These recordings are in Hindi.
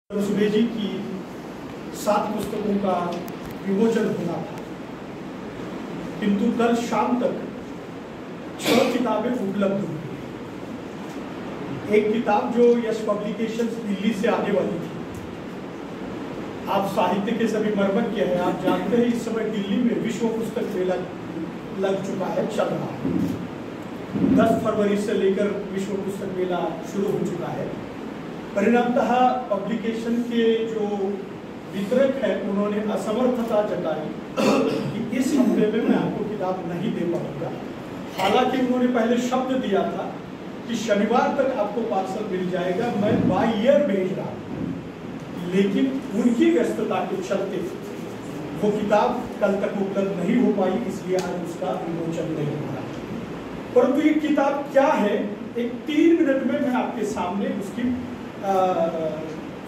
सुबह जी की 7 पुस्तकों का विमोचन होना था, किंतु कल शाम तक 6 किताबें उपलब्ध हुई। एक किताब जो यश पब्लिकेशंस दिल्ली से आने वाली थी। आप साहित्य के सभी मर्मज्ञ हैं, आप जानते हैं इस समय दिल्ली में विश्व पुस्तक मेला लग चुका है, चल रहा है। 10 फरवरी से लेकर विश्व पुस्तक मेला शुरू हो चुका है। परिणामतः पब्लिकेशन के जो वितरक है उन्होंने असमर्थता जताई कि इस हफ्ते में मैं आपको किताब नहीं दे पाऊंगा। हालांकि उन्होंने पहले शब्द दिया था कि शनिवार तक आपको पार्सल मिल जाएगा, मैं बाय ईयर भेज रहा हूं, लेकिन उनकी व्यस्तता के चलते वो किताब कल तक उपलब्ध नहीं हो पाई, इसलिए आज उसका विमोचन नहीं हो रहा। परंतु ये किताब क्या है, एक 3 मिनट में मैं आपके सामने उसकी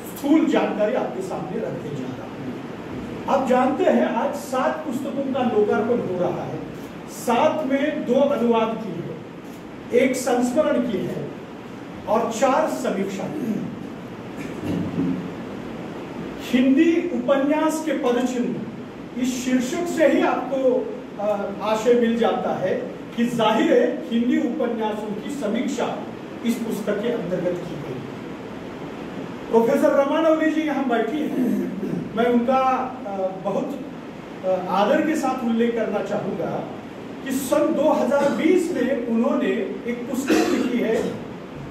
स्थूल जानकारी आपके सामने रखने जा रहा हूं। आप जानते हैं आज 7 पुस्तकों का लोकार्पण हो रहा है। 7 में 2 अनुवाद की है, 1 संस्मरण की है और 4 समीक्षा की है। हिंदी उपन्यास के पदचिन्ह, इस शीर्षक से ही आपको आशय मिल जाता है कि जाहिर है हिंदी उपन्यासों की समीक्षा इस पुस्तक के अंतर्गत की गई। प्रोफेसर रमानवली जी यहाँ बैठी हैं, मैं उनका बहुत आदर के साथ उल्लेख करना चाहूंगा कि सन 2020 में उन्होंने एक पुस्तक लिखी है।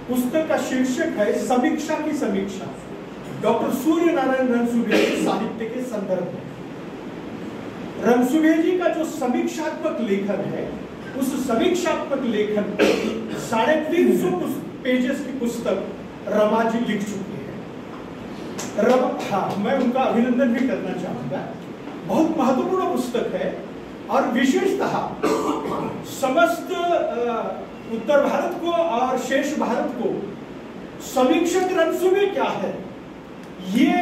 पुस्तक का शीर्षक है समीक्षा की समीक्षा, डॉक्टर सूर्य नारायण रणसुभे साहित्य के संदर्भ में। रणसुभे जी का जो समीक्षात्मक लेखन है, उस समीक्षात्मक लेखन 350 पेजेस की पुस्तक रमा जी लिख चुकी है। हाँ, मैं उनका अभिनंदन भी करना चाहूंगा। बहुत महत्वपूर्ण पुस्तक है और विशेषतः समस्त उत्तर भारत को और शेष भारत को समीक्षक रणसुभे क्या है, ये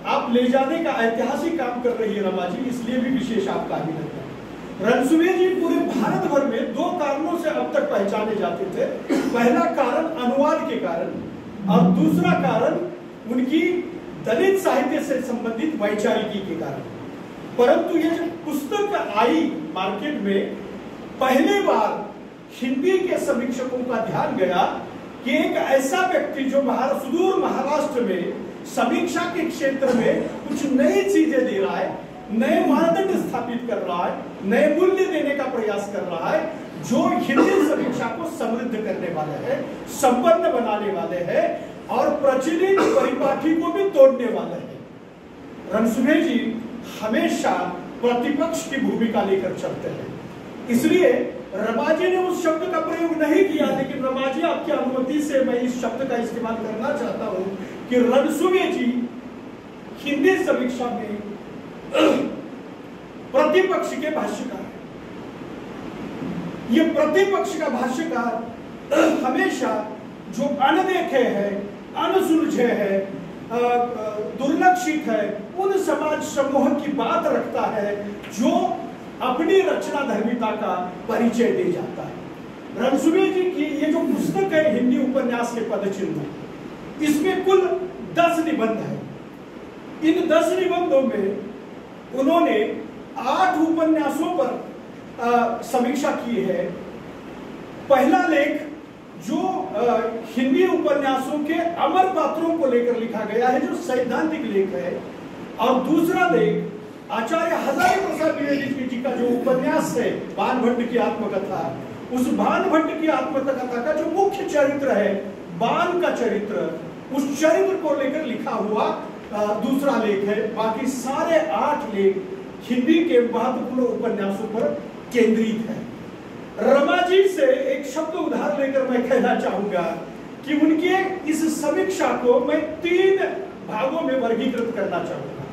आप ले जाने का ऐतिहासिक काम कर रही है रमा जी, इसलिए भी विशेष आपका अभिनंदन। रणसुभे जी पूरे भारत भर में 2 कारणों से अब तक पहचाने जाते थे। पहला कारण अनुवाद के कारण और दूसरा कारण उनकी दलित साहित्य से संबंधित वैचारिकी के कारण। परंतु ये जब पुस्तक आई मार्केट में, पहली बार हिंदी के समीक्षकों का ध्यान गया कि एक ऐसा व्यक्ति जो सुदूर महाराष्ट्र में समीक्षा के क्षेत्र में कुछ नई चीजें दे रहा है, नए मानदंड स्थापित कर रहा है, नए मूल्य देने का प्रयास कर रहा है, जो हिंदी समीक्षा को समृद्ध करने वाले हैं, संपन्न बनाने वाले हैं और प्रचलित परिपाठी को भी तोड़ने वाले हैं। रणसुभे जी हमेशा प्रतिपक्ष की भूमिका लेकर चलते हैं। इसलिए रमा जी ने उस शब्द का प्रयोग नहीं किया, लेकिन रमा जी आपकी अनुमति से मैं इस शब्द का इस्तेमाल करना चाहता हूं कि रणसुभे जी हिंदी समीक्षा में प्रतिपक्ष के भाष्यकार हैं। ये प्रतिपक्ष का भाष्यकार हमेशा जो अनदेखे है, अनसुलझे है, दुर्लक्षित है, उन समाज समूह की बात रखता है जो अपनी रचना धर्मिता का परिचय दे जाता है। रणसुभे जी की ये जो पुस्तक है हिंदी उपन्यास के पदचिन्ह, इसमें कुल 10 निबंध है। इन 10 निबंधों में उन्होंने 8 उपन्यासों पर समीक्षा की है। पहला लेख जो हिंदी उपन्यासों के अमर पात्रों को लेकर लिखा गया है, जो सैद्धांतिक लेख है, और दूसरा लेख आचार्य हजारी प्रसाद द्विवेदी जी का जो उपन्यास है बाणभट्ट की आत्मकथा, उस बाणभट्ट की आत्मकथा का जो मुख्य चरित्र है बाण का चरित्र, उस चरित्र को लेकर लिखा हुआ दूसरा लेख है। बाकी सारे 8 लेख हिंदी के महत्वपूर्ण उपन्यासों पर केंद्रित है। रमा जी से एक शब्द उधार लेकर मैं कहना चाहूंगा कि उनके इस समीक्षा को मैं 3 भागों में वर्गीकृत करना चाहूंगा।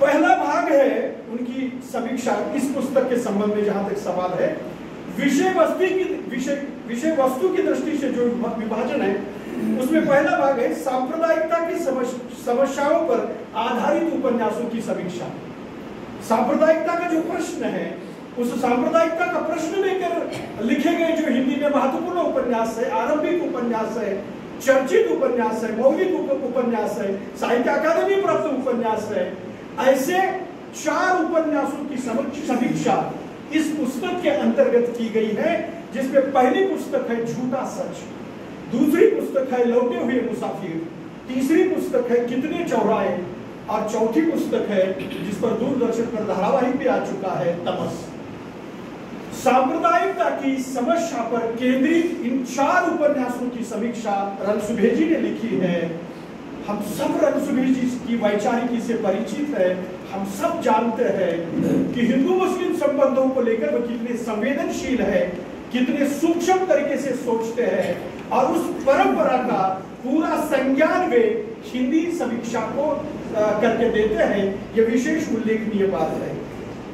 पहला भाग है उनकी समीक्षा इस पुस्तक के संबंध में, जहां तक सवाल है, विषय वस्तु की दृष्टि से जो विभाजन है, उसमें पहला भाग है सांप्रदायिकता की समस्याओं पर आधारित उपन्यासों की समीक्षा। सांप्रदायिकता का जो प्रश्न है, उस सांप्रदायिकता का प्रश्न लेकर लिखे गए जो हिंदी में महत्वपूर्ण उपन्यास है, आरंभिक उपन्यास है, चर्चित उपन्यास है, मौलिक उपन्यास है, साहित्य अकादमी प्राप्त उपन्यास है। ऐसे 4 उपन्यासों की समीक्षा इस पुस्तक के अंतर्गत की गई है, जिसमें पहली पुस्तक है झूठा सच, दूसरी पुस्तक है लौटे हुए मुसाफिर, तीसरी पुस्तक है कितने चौराहे, और चौथी पुस्तक है जिस पर दूरदर्शन पर धारावाहिक भी आ चुका है, तमस। सांप्रदायिकता की समस्या पर केंद्रित इन 4 उपन्यासों की समीक्षा रणसुभेजी ने लिखी है। हम सब रणसुभेजी की वैचारिकी से परिचित है। हम सब जानते हैं कि हिंदू मुस्लिम संबंधों को लेकर वो कितने संवेदनशील है, कितने सूक्ष्म तरीके से सोचते हैं, और उस परंपरा का पूरा संज्ञान वे हिंदी समीक्षा को करके देते हैं। यह विशेष उल्लेखनीय बात है।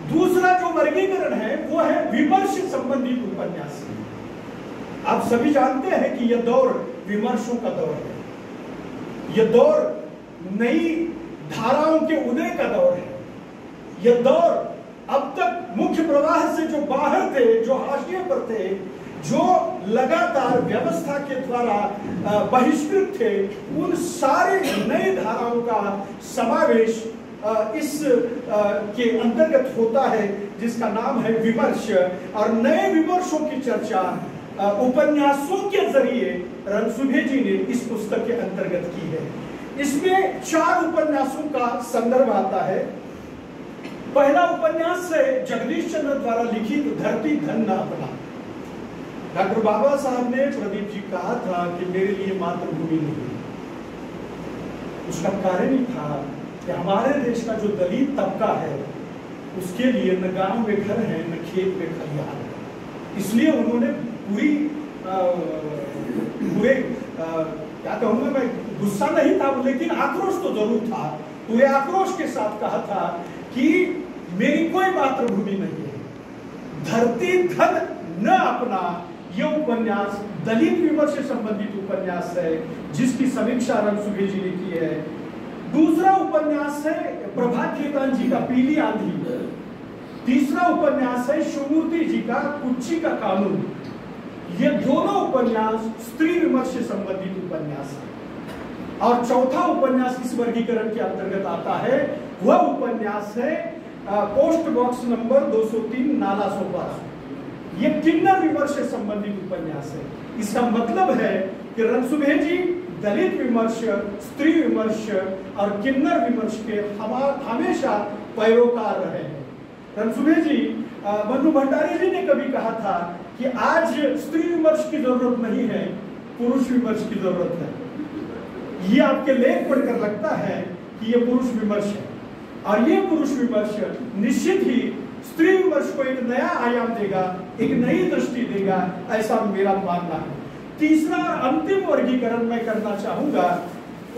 दूसरा जो वर्गीकरण है वो है विमर्श संबंधित उपन्यास। आप सभी जानते हैं कि यह दौर विमर्शों का दौर है। यह दौर नई धाराओं के उदय का दौर है। यह दौर अब तक मुख्य प्रवाह से जो बाहर थे, जो हाशिए पर थे, जो लगातार व्यवस्था के द्वारा बहिष्कृत थे, उन सारे नई धाराओं का समावेश इस के अंतर्गत होता है, जिसका नाम है विमर्श। और नए विमर्शों की चर्चा उपन्यासों के जरिए रणसुभेजी ने इस पुस्तक के अंतर्गत की है। इसमें 4 उपन्यासों का संदर्भ आता है। पहला उपन्यास है जगदीश चंद्र द्वारा लिखित धरती धन न अपना। डॉक्टर बाबा साहब ने प्रदीप जी कहा था कि मेरे लिए मातृभूमि नहीं। उसका कारण ही था कि हमारे देश का जो दलित तबका है उसके लिए न गांव में घर है, न खेत में खलिहान है। इसलिए उन्होंने पूरे क्या कहूंगा मैं, गुस्सा नहीं था लेकिन आक्रोश तो जरूर था, पूरे आक्रोश के साथ कहा था कि मेरी कोई मातृभूमि नहीं है, धरती धन न अपना। यह उपन्यास दलित विमर्श से संबंधित उपन्यास है, जिसकी समीक्षा रणसुभेजी ने की है। दूसरा उपन्यास है प्रभात खेतान जी का पीली आंधी। तीसरा उपन्यास है शिवमूर्ति जी का कुच्ची का कानून। ये दोनों उपन्यास स्त्री विमर्श से संबंधित उपन्यास है। और चौथा उपन्यास इस वर्गीकरण के अंतर्गत आता है, वह उपन्यास है post box number 203 Nala Sopara. ये किन्नर विमर्श से संबंधित उपन्यास है। इसका मतलब है कि रणसुभेजी दलित विमर्श, स्त्री विमर्श और किन्नर विमर्श के हमेशा पैरोकार रहे हैं। रणसुभेजी, मन्नू भंडारी जी ने कभी कहा था कि आज स्त्री विमर्श की जरूरत नहीं है, पुरुष विमर्श की जरूरत है। ये आपके लेख पढ़कर लगता है कि ये पुरुष विमर्श है, और ये पुरुष विमर्श निश्चित ही स्त्री विमर्श को एक नया आयाम देगा, एक नई दृष्टि देगा, ऐसा मेरा मानना है। तीसरा और अंतिम वर्गीकरण मैं करना चाहूंगा।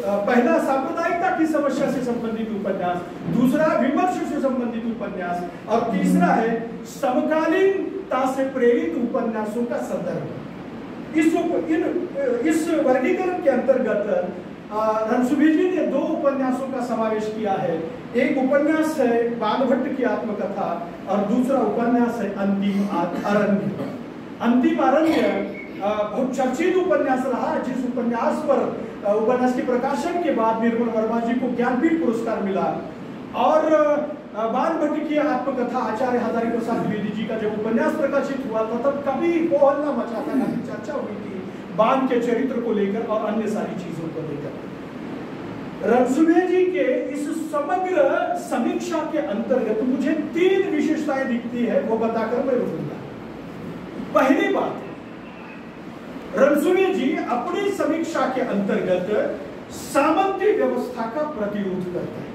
पहला सांप्रदायिकता की समस्या से संबंधित उपन्यास, दूसरा विमर्श से संबंधित उपन्यास, और तीसरा है समकालीनता से प्रेरित उपन्यासों का संदर्भ। इस वर्गीकरण के अंतर्गत रणसुभेजी ने 2 उपन्यासों का समावेश किया है। एक उपन्यास है बाणभट्ट की आत्मकथा और दूसरा उपन्यास है अंतिम अरण्य। अंतिम अरण्य बहुत चर्चित उपन्यास रहा, जिस उपन्यास के प्रकाशन के बाद निर्मल वर्मा जी को ज्ञानपीठ पुरस्कार मिला। और बाणभट्ट की आत्मकथा आचार्य हजारी प्रसाद द्विवेदी जी का जब उपन्यास प्रकाशित हुआ था, तब कभी कोहल्ला मचा था, काफी चर्चा हुई थी बाण के चरित्र को लेकर और अन्य सारी चीजों को लेकर। रणसुभेजी के इस समग्र समीक्षा के अंतर्गत मुझे 3 विशेषताएं दिखती है, वो बताकर मैं रुकूंगा। पहली बात, रणसुभेजी अपनी समीक्षा के अंतर्गत सामंती व्यवस्था का प्रतिरोध करते हैं,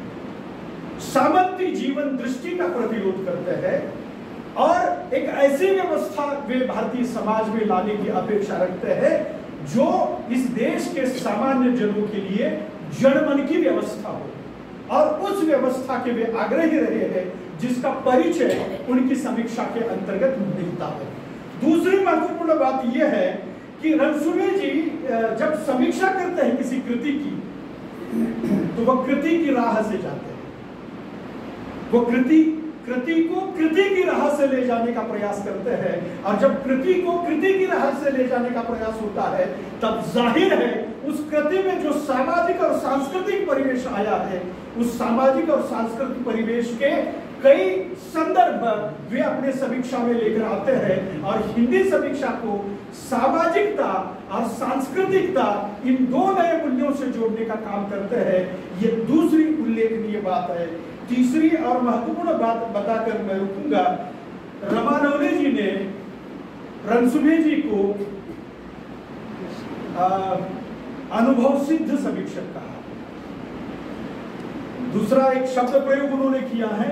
सामंती जीवन दृष्टि का प्रतिरोध करते हैं, और एक ऐसी व्यवस्था वे भारतीय समाज में लाने की अपेक्षा रखते हैं जो इस देश के सामान्य जनों के लिए जनमन की व्यवस्था हो, और उस व्यवस्था के वे आग्रही रहे हैं, जिसका परिचय उनकी समीक्षा के अंतर्गत मिलता है। दूसरी महत्वपूर्ण बात यह है कि रणसुभेजी जब समीक्षा करते हैं किसी कृति की, तो वह कृति की राह से जाते हैं, वो कृति को कृति की राह से ले जाने का प्रयास करते हैं। और जब कृति को कृति की राह से ले जाने का प्रयास होता है, तब जाहिर है उस कृति में जो सामाजिक और सांस्कृतिक परिवेश आया है, उस सामाजिक और सांस्कृतिक परिवेश के कई संदर्भ वे अपने समीक्षा में लेकर आते हैं और हिंदी समीक्षा को सामाजिकता और सांस्कृतिकता इन दो नए मूल्यों से जोड़ने का काम करते हैं। ये दूसरी उल्लेखनीय बात है। तीसरी और महत्वपूर्ण बात बताकर मैं रुकूंगा। रामानवले जी ने रणसुभे जी को अनुभव सिद्ध समीक्षक कहा। दूसरा एक शब्द प्रयोग उन्होंने किया है,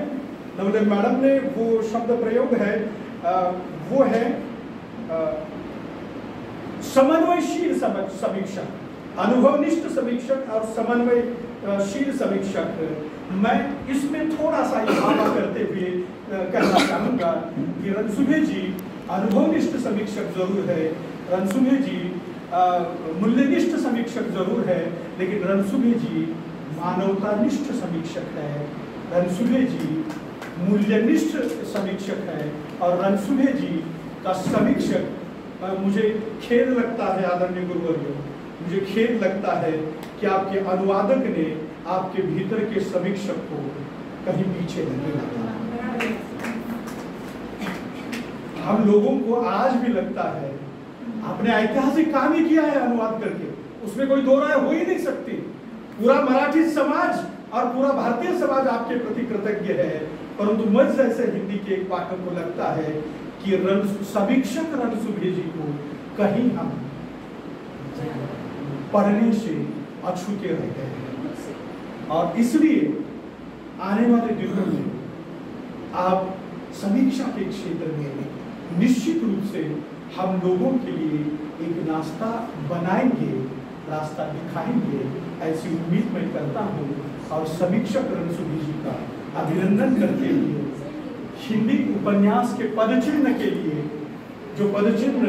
नवले मैडम ने, वो शब्द प्रयोग है वो है समन्वयशील समीक्षक, अनुभवनिष्ठ समीक्षक और समन्वयशील समीक्षक। मैं इसमें थोड़ा सा इजाफा करते हुए कहना चाहूंगा कि रणसुभे जी अनुभवनिष्ठ समीक्षक जरूर है, रणसुभे जी मूल्यनिष्ठ समीक्षक जरूर है, लेकिन रणसुभे जी मानवतानिष्ठ समीक्षक है, रणसुभे जी मूल्यनिष्ठ समीक्षक है। और रणसुभे जी का समीक्षक, मुझे खेद लगता है आदरणीय गुरुवर्य, मुझे खेद लगता है कि आपके अनुवादक ने आपके भीतर के समीक्षक को कहीं पीछे नहीं रखा। हम लोगों को आज भी लगता है आपने ऐतिहासिक काम ही किया है अनुवाद करके, उसमें कोई दो राय हो ही नहीं सकती। पूरा मराठी समाज और पूरा भारतीय समाज आपके प्रति कृतज्ञ है, परंतु मुझ जैसे हिंदी के एक पाठक को लगता है कि समीक्षक रणसुभे जी को कहीं हम पढ़ने से अछूते रह गए हैं। और इसलिए आने वाले दिनों में आप समीक्षा के क्षेत्र में निश्चित रूप से हम लोगों के लिए एक नाश्ता बनाएंगे, रास्ता दिखाएंगे, ऐसी उम्मीद मैं करता हूँ। और समीक्षक रणसुभे जी का अभिनंदन करते हुए हिंदी उपन्यास के पदचिन्ह के लिए, जो पदचिन्ह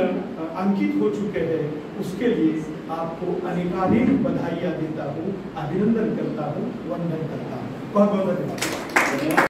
अंकित हो चुके हैं, उसके लिए आपको अनेकानेक बधाइयाँ देता हूँ, अभिनंदन करता हूँ, वंदन करता हूँ। बहुत बहुत धन्यवाद।